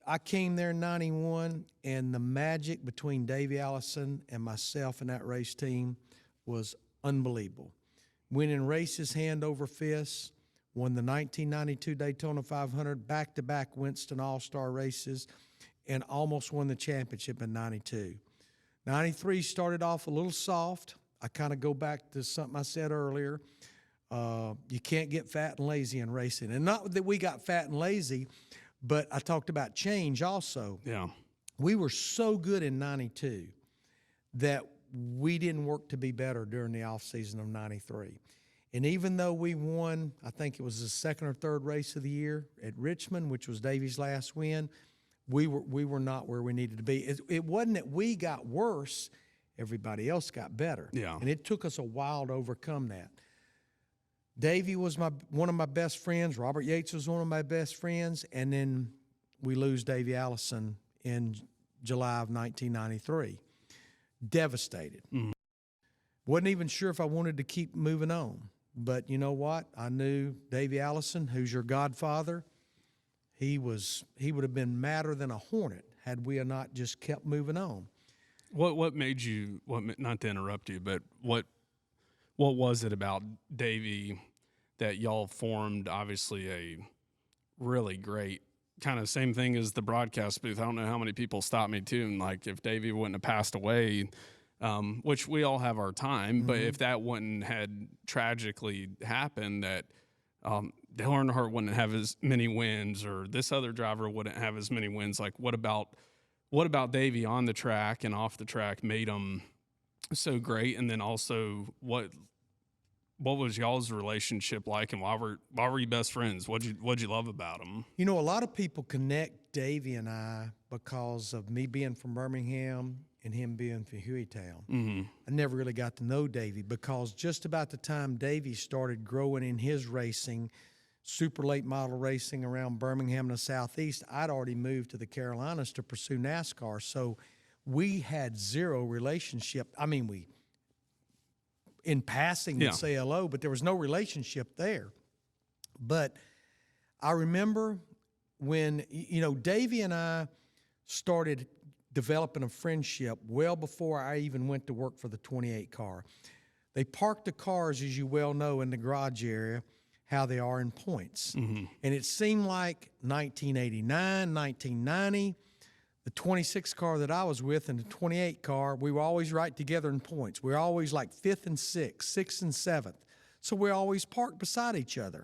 I came there in 91, and the magic between Davey, Allison, and myself and that race team was unbelievable. Winning races hand over fist, won the 1992 Daytona 500, back-to-back Winston All-Star races, and almost won the championship in 92. 93 started off a little soft. I kind of go back to something I said earlier. You can't get fat and lazy in racing. And not that we got fat and lazy, but I talked about change also. Yeah. We were so good in 92 that we didn't work to be better during the offseason of 93. And even though we won, I think it was the second or third race of the year at Richmond, which was Davey's last win, we were not where we needed to be. It wasn't that we got worse. Everybody else got better. Yeah. And it took us a while to overcome that. Davey was one of my best friends. Robert Yates was one of my best friends. And then we lose Davey Allison in July of 1993. Devastated. Mm-hmm. Wasn't even sure if I wanted to keep moving on. But you know what? I knew Davey Allison, who's your godfather, he would have been madder than a hornet had we not just kept moving on. What made you, not to interrupt you, but what was it about Davey that y'all formed obviously a really great kind of same thing as the broadcast booth? I don't know how many people stopped me too, and like if Davey wouldn't have passed away, which we all have our time, Mm-hmm. but if that wouldn't had tragically happened, that Dale Earnhardt wouldn't have as many wins, or this other driver wouldn't have as many wins. Like what about Davey on the track and off the track made him so great? And then also what was y'all's relationship like, and why were you best friends? What'd you love about him? You know, a lot of people connect Davey and I because of me being from Birmingham and him being from Hueytown. Mm-hmm. I never really got to know Davey because just about the time Davey started growing in his racing, super late model racing around Birmingham and the Southeast, I'd already moved to the Carolinas to pursue NASCAR. So we had zero relationship. I mean, we, in passing, would say hello, but there was no relationship there. But I remember when, you know, Davey and I started developing a friendship well before I even went to work for the 28 car. They parked the cars, as you well know, in the garage area, how they are in points. Mm-hmm. And it seemed like 1989, 1990, the 26 car that I was with and the 28 car, we were always right together in points. We were always like 5th and 6th, 6th and 7th. So we always parked beside each other.